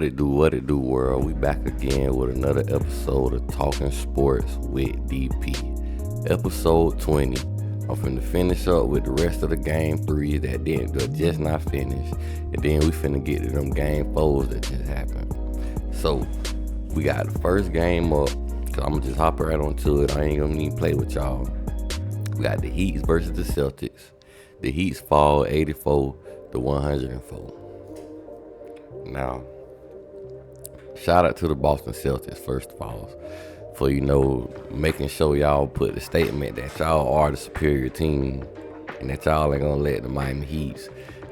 What it do, world? We back again with another episode of Talking Sports with DP. Episode 20. I'm finna finish up with the rest of the game 3 that just not finished. And then we finna get to them game 4s that just happened. So, we got the first game up. Cause I'm gonna just hop right onto it. I ain't gonna even play with y'all. We got the Heat versus the Celtics. The Heats fall 84 to 104. Now, shout out to the Boston Celtics, first of all, for, making sure y'all put the statement that y'all are the superior team and that y'all ain't gonna let the Miami Heats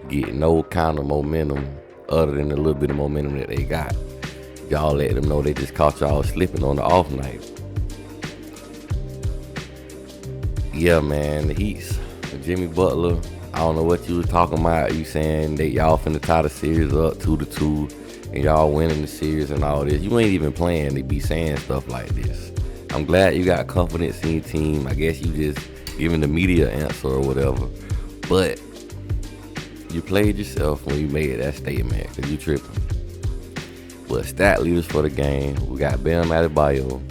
get no kind of momentum other than the little bit of momentum that they got. Y'all let them know they just caught y'all slipping on the off night. Yeah, man, the Heats, Jimmy Butler, I don't know what you was talking about. You saying that y'all finna tie the series up 2-2 and y'all winning the series and all this. You ain't even playing to be saying stuff like this. I'm glad you got confidence in your team. I guess you just giving the media answer or whatever. But you played yourself when you made that statement because you tripping. But stat leaders for the game, we got Bam Adebayo,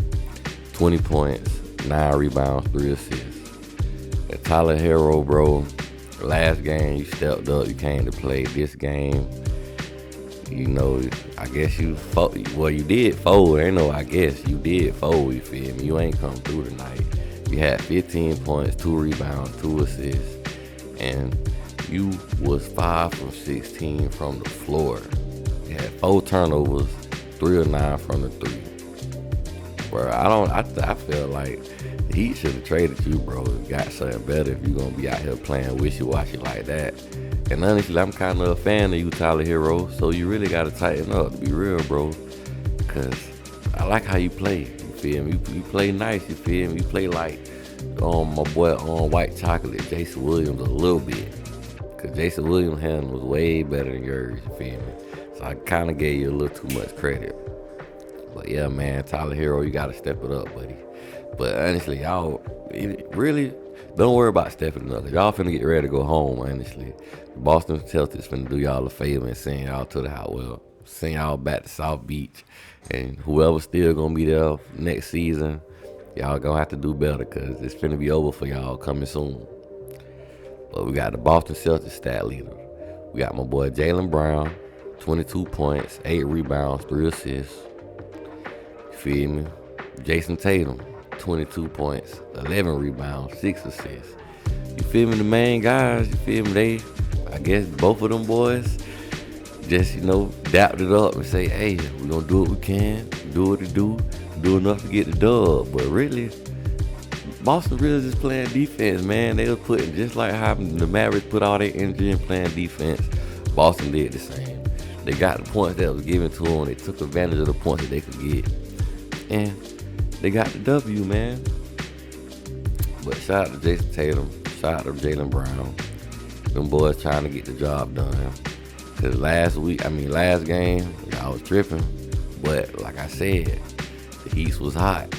20 points, 9 rebounds, 3 assists. And Tyler Hero, bro, last game you stepped up, you came to play. This game, I guess you did fold. Ain't no I guess. You did fold, you feel me? You ain't come through tonight. You had 15 points, 2 rebounds, 2 assists, and you was 5 from 16 from the floor. You had 4 turnovers, 3 or 9 from the 3. Bro, I feel like the Heat should have traded you, bro. Got something better if you're going to be out here playing wishy-washy like that. And honestly, I'm kind of a fan of you, Tyler Hero, so you really got to tighten up, to be real, bro. Because I like how you play, you feel me? You play nice, you feel me? You play like my boy White Chocolate, Jason Williams, a little bit. Because Jason Williams' hand was way better than yours, you feel me? So I kind of gave you a little too much credit. But yeah, man, Tyler Hero, you got to step it up, buddy. But honestly, y'all really don't worry about stepping it up. Y'all finna get ready to go home, honestly. The Boston Celtics finna do y'all a favor and send y'all to the house. Well, send y'all back to South Beach. And whoever's still gonna be there next season, y'all gonna have to do better because it's finna be over for y'all coming soon. But we got the Boston Celtics stat leader. We got my boy Jaylen Brown, 22 points, 8 rebounds, 3 assists. You feel me? Jason Tatum, 22 points, 11 rebounds, 6 assists. You feel me? The main guys, you feel me? I guess both of them boys just, dapped it up and say, hey, we're going to do what we can, do what it do enough to get the dub. But really, Boston really just playing defense, man. They was putting, just like how the Mavericks put all their energy in playing defense, Boston did the same. They got the points that was given to them. They took advantage of the points that they could get. And they got the W, man. But shout out to Jason Tatum. Shout out to Jaylen Brown. Them boys trying to get the job done. Because last game, y'all was tripping. But like I said, the Heat was hot.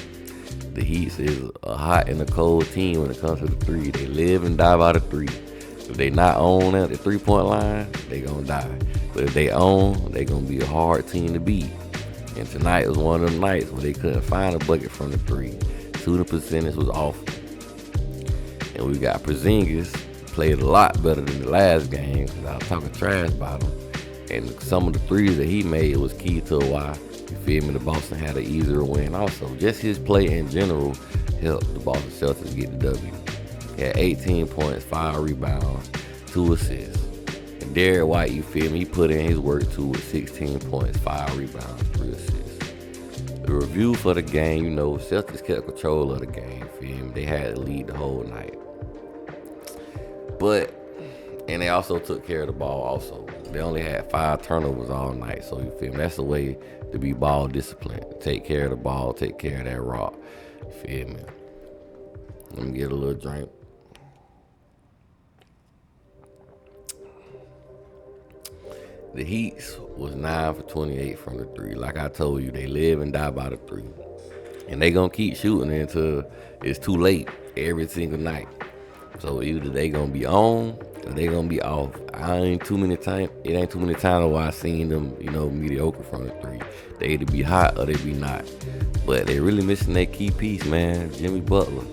The Heat is a hot and a cold team when it comes to the 3. They live and die by the 3. If they not on at the 3-point line, they gonna die. But if they on, they gonna be a hard team to beat. And tonight was one of them nights where they couldn't find a bucket from the 3. Shooting percentage was awful. And we got Porzingis, played a lot better than the last game because I was talking trash about him. And some of the 3s that he made was key to why, you feel me, the Boston had an easier win. Also, just his play in general helped the Boston Celtics get the W. He had 18 points, 5 rebounds, 2 assists. And Derek White, you feel me, he put in his work too with 16 points, 5 rebounds, 3 assists. The review for the game, Celtics kept control of the game, feel me? They had to lead the whole night. And they also took care of the ball also. They only had 5 turnovers all night, so you feel me? That's the way to be ball disciplined. Take care of the ball, take care of that rock. You feel me? Let me get a little drink. The Heat was 9 for 28 from the 3. Like I told you, they live and die by the 3. And they gonna keep shooting until it's too late every single night. So either they gonna be on they gonna be off. It ain't too many times where I seen them, mediocre from the three. They either be hot or they be not. But they really missing that key piece, man, Jimmy Butler.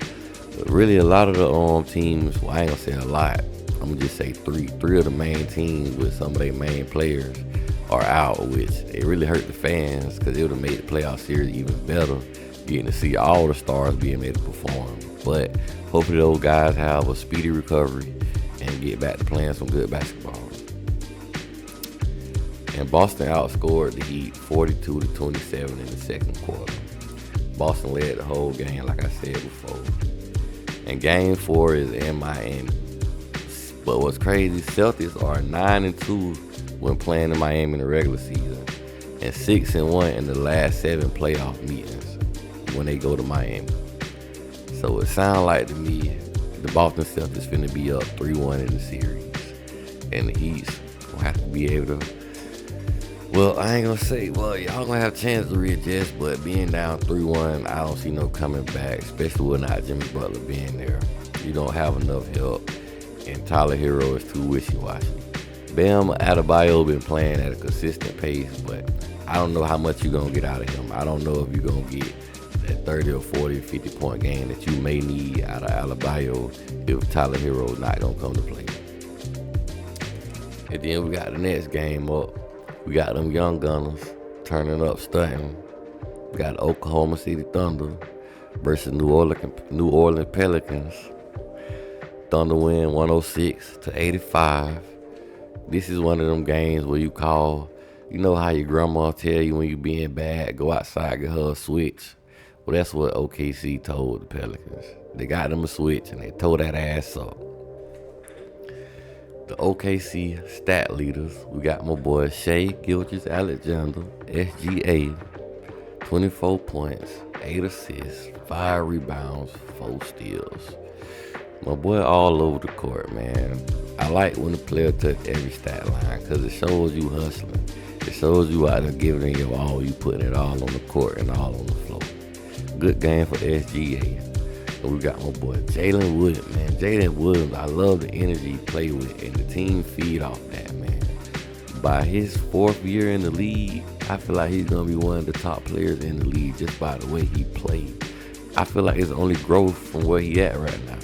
But really, a lot of the teams, well, I ain't gonna say a lot. I'm gonna just say three of the main teams with some of their main players are out, which it really hurt the fans because it would have made the playoff series even better, getting to see all the stars being able to perform. But hopefully those guys have a speedy recovery and get back to playing some good basketball. And Boston outscored the Heat 42-27 in the second quarter. Boston led the whole game, like I said before. And Game 4 is in Miami. But what's crazy, Celtics are 9-2 when playing in Miami in the regular season, and 6-1 in the last 7 playoff meetings when they go to Miami. So it sounds like to me the Boston Celtics finna be up 3-1 in the series, and the Heat's gonna have to be able to. Well, I ain't gonna say, y'all gonna have a chance to readjust, but being down 3-1, I don't see no coming back, especially without Jimmy Butler being there. You don't have enough help, and Tyler Hero is too wishy-washy. Bam Adebayo been playing at a consistent pace, but I don't know how much you're gonna get out of him. I don't know if you're gonna get that 30 or 40, 50-point game that you may need out of Adebayo if Tyler Hero not gonna come to play. And then we got the next game up. We got them young gunners turning up, stunting. We got the Oklahoma City Thunder versus New Orleans Pelicans. Thunder win 106-85. This is one of them games where you call, how your grandma tell you when you being bad, go outside, get her a switch. Well, that's what OKC told the Pelicans. They got them a switch and they tore that ass up. The OKC stat leaders, we got my boy Shai Gilgeous-Alexander, SGA, 24 points, 8 assists, 5 rebounds, 4 steals. My boy all over the court, man. I like when the player touch every stat line because it shows you hustling. It shows you out there giving it your all. You putting it all on the court and all on the floor. Good game for SGA. And we got my boy Jalen Williams, man. Jalen Williams, I love the energy he play with, and the team feed off that, man. By his 4th year in the league, I feel like he's going to be one of the top players in the league just by the way he played. I feel like it's only growth from where he at right now.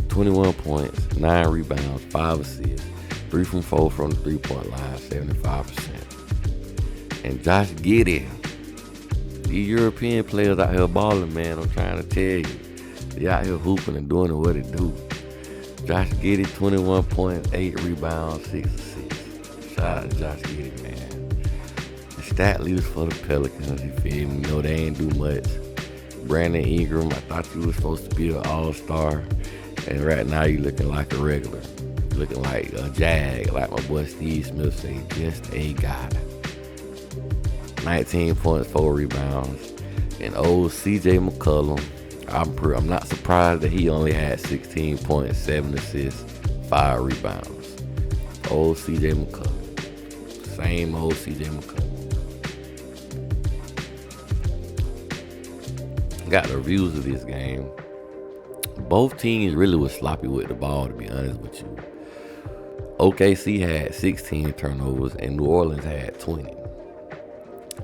21 points, 9 rebounds, 5 assists, 3 from 4 from the three-point line, 75%. And Josh Giddey, these European players out here balling, man. I'm trying to tell you. They out here hooping and doing what it do. Josh Giddey, 21 points, 8 rebounds, 6 assists. Shout out to Josh Giddey, man. The stat leaders for the Pelicans, you feel me? They ain't do much. Brandon Ingram, I thought you was supposed to be an all-star. And right now you looking like a regular. Looking like a jag, like my boy Steve Smith say, just a guy. 19 points, 4 rebounds. And old CJ McCollum, I'm not surprised that he only had 16 points, 7 assists, 5 rebounds. Old CJ McCollum. Same old CJ McCollum. Got the reviews of this game. Both teams really was sloppy with the ball, to be honest with you. OKC had 16 turnovers and New Orleans had 20.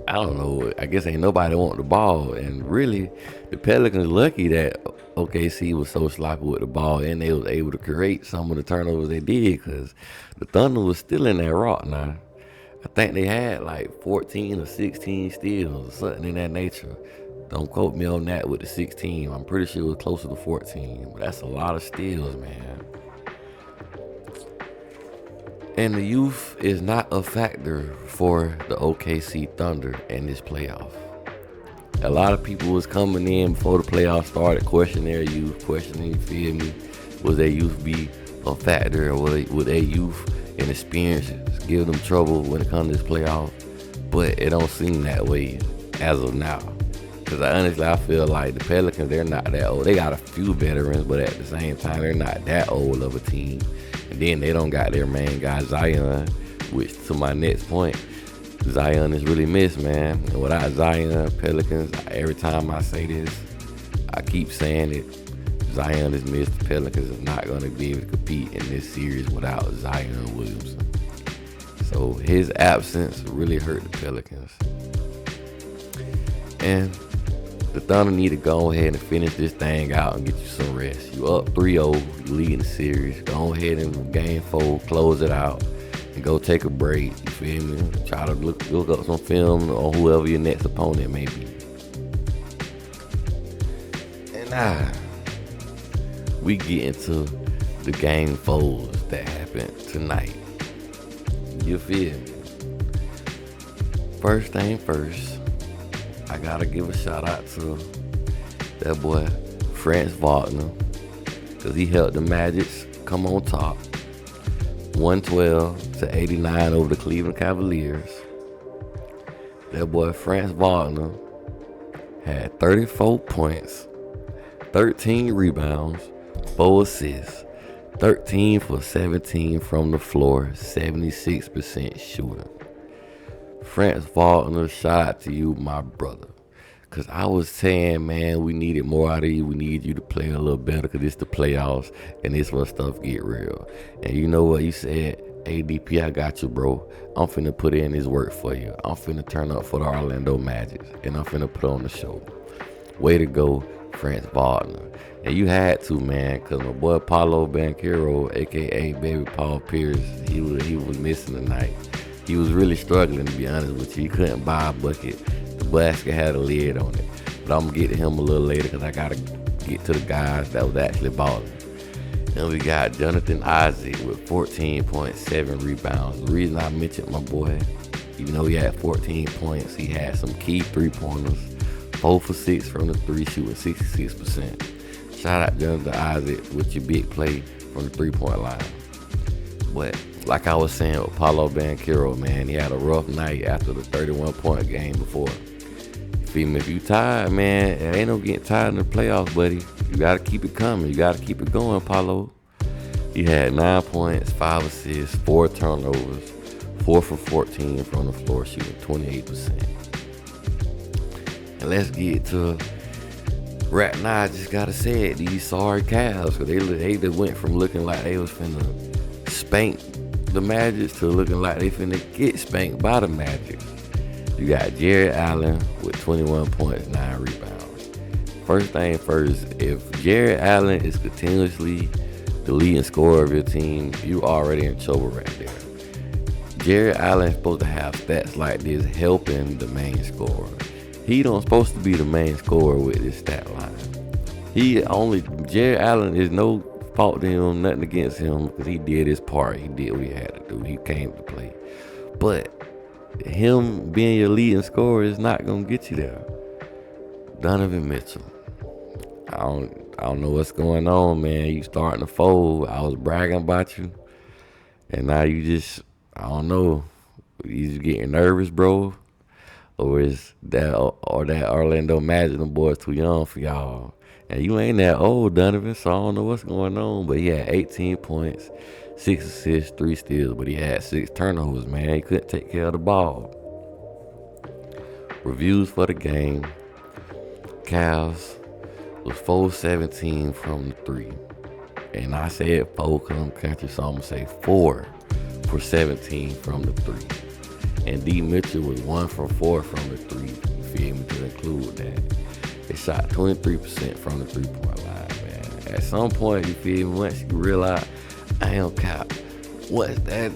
I don't know. I guess ain't nobody want the ball. And really, the Pelicans lucky that OKC was so sloppy with the ball and they was able to create some of the turnovers they did because the Thunder was still in that rock now. I think they had like 14 or 16 steals or something in that nature. Don't quote me on that with the 16. I'm pretty sure it was closer to 14. But that's a lot of steals, man. And the youth is not a factor for the OKC Thunder in this playoff. A lot of people was coming in before the playoff started, questioning their youth, questioning, you feel me? Will their youth be a factor, or would their youth and experience give them trouble when it comes to this playoff? But it don't seem that way as of now. Because I feel like the Pelicans, they're not that old. They got a few veterans, but at the same time, they're not that old of a team. And then they don't got their main guy, Zion, which to my next point, Zion is really missed, man. And without Zion, Pelicans, every time I say this, I keep saying it, Zion is missed, the Pelicans are not going to be able to compete in this series without Zion Williamson. So his absence really hurt the Pelicans. And the Thunder need to go ahead and finish this thing out and get you some rest. You up 3-0, you leading the series. Go ahead and game 4, close it out, and go take a break. You feel me? Try to look up some film on whoever your next opponent may be. And we get into the game 4s that happened tonight. You feel me? First thing first, I gotta give a shout out to that boy Franz Wagner, because he helped the Magics come on top 112-89 over the Cleveland Cavaliers. That boy Franz Wagner had 34 points, 13 rebounds, 4 assists, 13 for 17 from the floor, 76% shooting. Franz Wagner, shout out to you, my brother. Because I was saying, man, we needed more out of you. We need you to play a little better because it's the playoffs and this where stuff get real. And you know what? You said, ADP, I got you, bro. I'm finna put in this work for you. I'm finna turn up for the Orlando Magic. And I'm finna put on the show. Way to go, Franz Wagner. And you had to, man, because my boy Paolo Banchero, a.k.a. Baby Paul Pierce, he was missing tonight. He was really struggling, to be honest with you. He couldn't buy a bucket. The basket had a lid on it. But I'm going to get to him a little later because I got to get to the guys that was actually balling. And we got Jonathan Isaac with 14.7 rebounds. The reason I mentioned my boy, even though he had 14 points, he had some key three-pointers. 4 for 6 from the 3, shooting 66%. Shout out Jonathan Isaac with your big play from the 3-point line. But like I was saying with Paolo Banchero, man, he had a rough night after the 31-point game before. You feel me? If you tired, man, it ain't no getting tired in the playoffs, buddy. You got to keep it coming. You got to keep it going, Paolo. He had 9 points, 5 assists, 4 turnovers, 4 for 14 from the floor, shooting 28%. And let's get to right now. I just got to say it, these sorry Cavs, because they went from looking like they was finna spank the Magic to looking like they finna get spanked by the Magic. You got Jared Allen with 21 points, 9 rebounds. First thing first, if Jared Allen is continuously the leading scorer of your team, you already in trouble right there. Jared Allen is supposed to have stats like this helping the main scorer. He don't supposed to be the main scorer with this stat line. Jared Allen is no fault to him, nothing against him, because he did his part. He did what he had to do. He came to play. But him being your leading scorer is not going to get you there. Donovan Mitchell. I don't know what's going on, man. You starting to fold. I was bragging about you. And now you just, I don't know. You just getting nervous, bro. Or is that Orlando Magic, them boys too young for y'all? And you ain't that old, Donovan, so I don't know what's going on. But he had 18 points, 6 assists, 3 steals, but he had 6 turnovers, man. He couldn't take care of the ball. Reviews for the game. Cavs was 4-17 from the 3. And I said 4 because I'm country, so I'm going to say 4 for 17 from the 3. And D. Mitchell was 1 for 4 from the 3. You feel me? To include that. They shot 23% from the 3-point line, man. At some point, you feel me? Once you realize, I ain't cap. Once that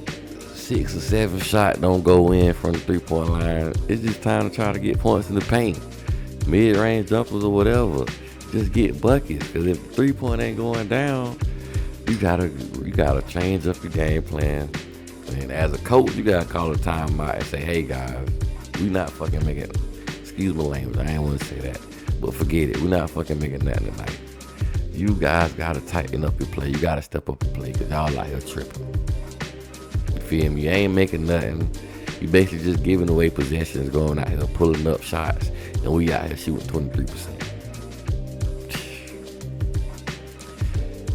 6 or 7 shot don't go in from the 3-point line, it's just time to try to get points in the paint. Mid-range jumpers or whatever. Just get buckets. Because if the 3-point ain't going down, you gotta change up your game plan. And as a coach, you gotta call a timeout and say, hey guys, we not fucking making, excuse my language, I ain't want to say that, but forget it, we not fucking making nothing tonight. You guys gotta tighten up your play. You gotta step up your play because y'all out here tripping. You feel me? You ain't making nothing. You basically just giving away possessions, going out here pulling up shots, and we out here shooting 23%.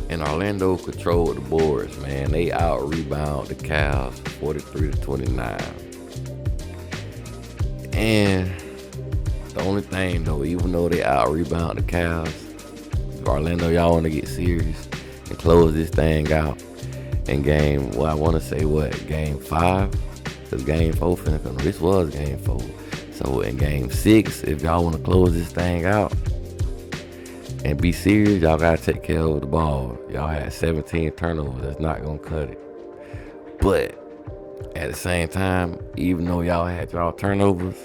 And Orlando controlled the boards, man. They out-rebound the Cavs 43-29. And the only thing, though, even though they out-rebound the Cavs, Orlando, y'all want to get serious and close this thing out in game, well, I want to say game 5? Because game 4 finna come. This was game 4. So in game 6, if y'all want to close this thing out and be serious, y'all got to take care of the ball. Y'all had 17 turnovers. That's not going to cut it. But at the same time, even though y'all had y'all turnovers,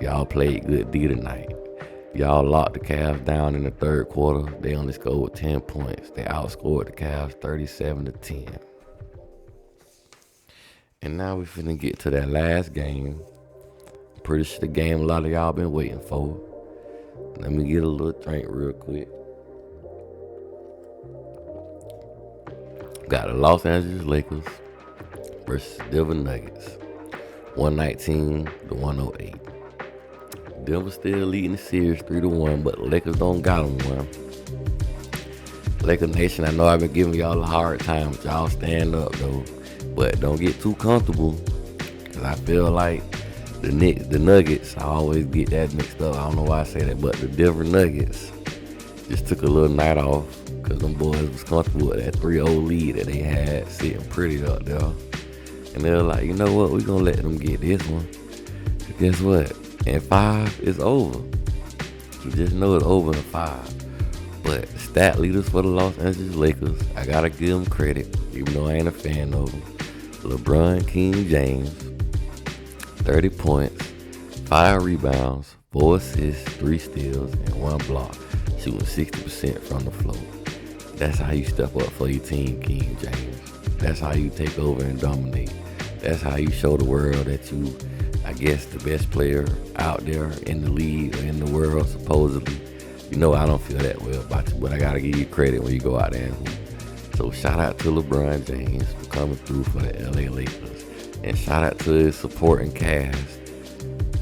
y'all played good D tonight. Y'all locked the Cavs down in the third quarter. They only scored 10 points. They outscored the Cavs 37-10. And now we finna get to that last game. Pretty sure the game a lot of y'all been waiting for. Let me get a little drink real quick. Got the Los Angeles Lakers versus Denver Nuggets. 119-108. Denver still leading the series 3-1, but the Lakers don't got them one. Laker Nation, I know I've been giving y'all a hard time, but y'all stand up though. But don't get too comfortable, because I feel like the Nuggets, I always get that mixed up. I don't know why I say that, but the Denver Nuggets just took a little night off because them boys was comfortable with that 3-0 lead that they had sitting pretty up there. And they were like, you know what, we're going to let them get this one. But guess what? In 5, it's over. You just know it's over in 5. But stat leaders for the Los Angeles Lakers, I got to give them credit, even though I ain't a fan of them. Lebron James, 30 points, 5 rebounds, 4 assists, 3 steals, and 1 block, shooting 60% from the floor. That's how you step up for your team, King James. That's how you take over and dominate. That's how you show the world that you, I guess, the best player out there in the league or in the world, supposedly. You know, I don't feel that way about you, but I got to give you credit when you go out there and hoop. So shout out to LeBron James for coming through for the LA Lakers. And shout out to his supporting cast.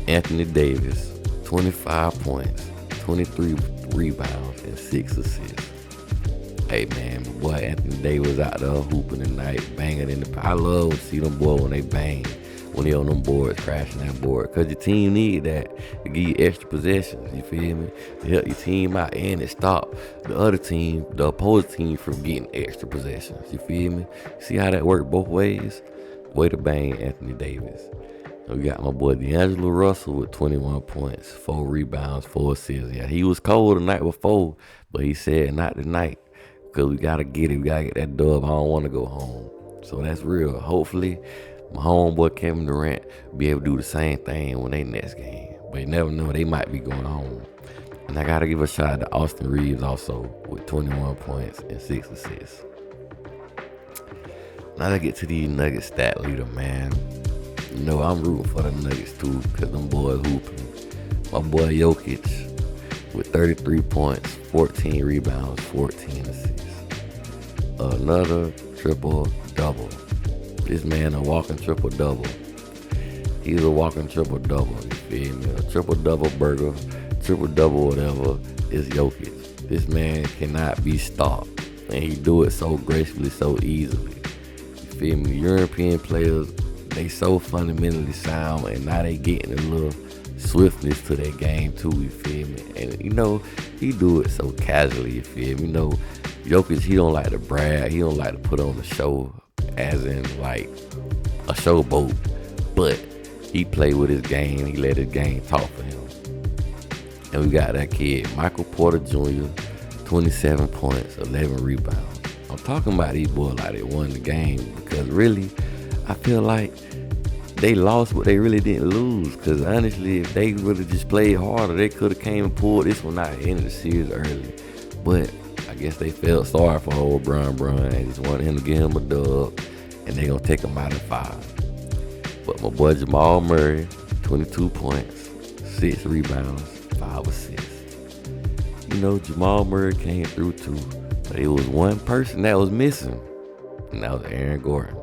Anthony Davis, 25 points, 23 rebounds, and 6 assists. Hey man, my boy Anthony Davis out there hooping tonight, banging in the. I love to see them boys when they bang, when they on them boards, crashing that board. Cause your team need that to give you extra possessions. You feel me? To help your team out and it stop the other team, the opposing team, from getting extra possessions. You feel me? See how that work both ways? Way to bang Anthony Davis. We got my boy D'Angelo Russell with 21 points, 4 rebounds, 4 assists. Yeah, he was cold the night before, but he said not tonight. Because we got to get it. We got to get that dub. I don't want to go home. So that's real. Hopefully, my homeboy Kevin Durant be able to do the same thing when they next game. But you never know. They might be going home. And I got to give a shout out to Austin Reeves also with 21 points and 6 assists. Now let's get to the Nuggets stat leader, man. You know, I'm rooting for the Nuggets too because them boys hooping. My boy Jokic with 33 points, 14 rebounds, 14 assists. Another triple-double. This man a walking triple-double. He's a walking triple-double, you feel me? A triple-double burger, triple-double whatever is Jokic. This man cannot be stopped. And he do it so gracefully, so easily. You feel me? European players, they so fundamentally sound, and now they getting a little swiftness to their game too, you feel me? And you know, he do it so casually, you feel me? You know, Jokic, he don't like to brag, he don't like to put on the show as in like a showboat, but he play with his game, he let his game talk for him. And we got that kid, Michael Porter Jr., 27 points, 11 rebounds. I'm talking about these boys like they won the game because really, I feel like they lost, but they really didn't lose. Because honestly, if they would have just played harder, they could have came and pulled this one out at the end of the series early. But I guess they felt sorry for old Bron and just wanted him to give him a dub, and they gonna take him out in 5. But my boy Jamal Murray, 22 points, 6 rebounds, 5 assists. You know, Jamal Murray came through too, but it was one person that was missing, and that was Aaron Gordon.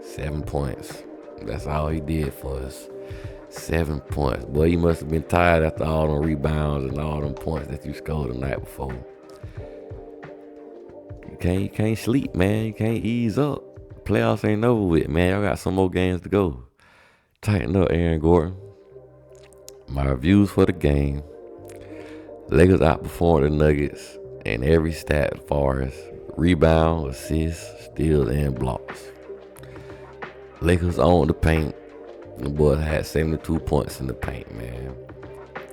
7 points. That's all he did for us. 7 points. Boy, you must have been tired after all them rebounds and all them points that you scored the night before. You can't sleep, man. You can't ease up. Playoffs ain't over with, man. Y'all got some more games to go. Tighten up, Aaron Gordon. My reviews for the game. Lakers outperformed the Nuggets in every stat as far as rebound, assists, steals, and blocks. Lakers owned the paint. The boys had 72 points in the paint, man.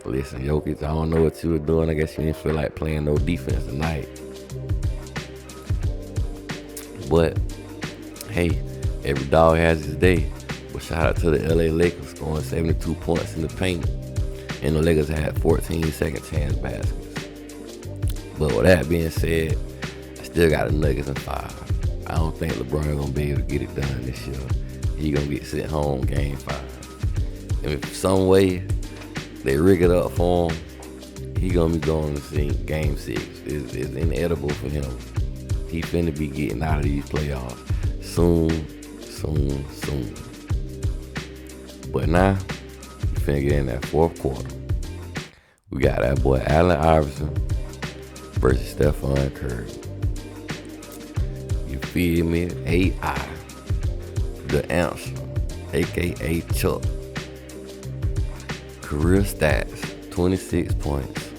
Listen, Jokic, I don't know what you were doing. I guess you didn't feel like playing no defense tonight. But, hey, every dog has his day. But shout out to the LA Lakers scoring 72 points in the paint. And the Lakers had 14 second chance baskets. But with that being said, I still got the Nuggets in 5. I don't think LeBron gonna be able to get it done this year. He gonna get sent home game 5. And if some way they rig it up for him, he gonna be going to see game 6. It's inedible for him. He finna be getting out of these playoffs soon. But now, we finna get in that fourth quarter. We got that boy Allen Iverson versus Stephon Curry. You feel me? AI, the answer, aka Chuck. Career stats: 26 points,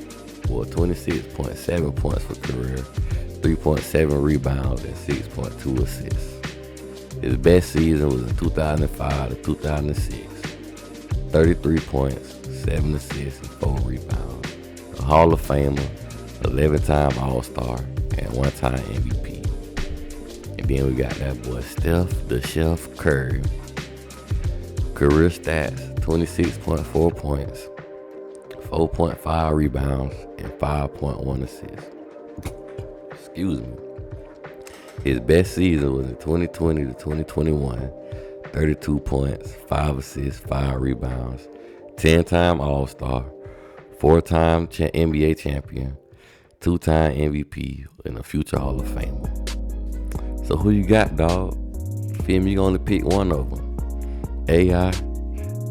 or 26.7 points for career, 3.7 rebounds, and 6.2 assists. His best season was in 2005 to 2006. 33 points, 7 assists, and 4 rebounds. A Hall of Famer, 11-time All-Star, and 1-time MVP. And then we got that boy Steph the Chef Curry. Career stats: 26.4 points, 4.5 rebounds, and 5.1 assists. Excuse me. His best season was in 2020 to 2021. 32 points, 5 assists, 5 rebounds, 10-time All-Star, 4-time NBA champion, 2-time MVP, and a future Hall of Famer. So who you got, dog? Feel me? You gonna pick one of them. AI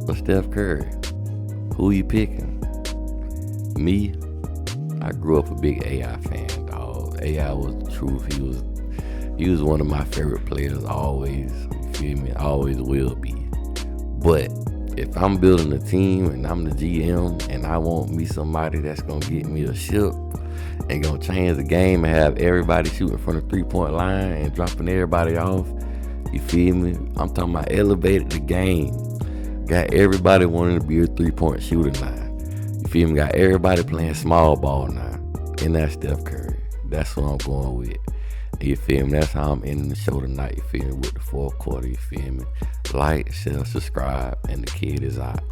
or Steph Curry? Who you picking? Me? I grew up a big AI fan, dog. AI was the truth. He was one of my favorite players always. You feel me? Always will be. But if I'm building a team and I'm the GM and I want me somebody that's gonna get me a ship and gonna change the game and have everybody shooting from the 3-point line and dropping everybody off, you feel me? I'm talking about elevated the game. Got everybody wanting to be a 3-point shooter now. You feel me? Got everybody playing small ball now. And that's Steph Curry. That's what I'm going with. You feel me? That's how I'm ending the show tonight. You feel me? With the fourth quarter. You feel me? Like, share, subscribe, and the kid is out.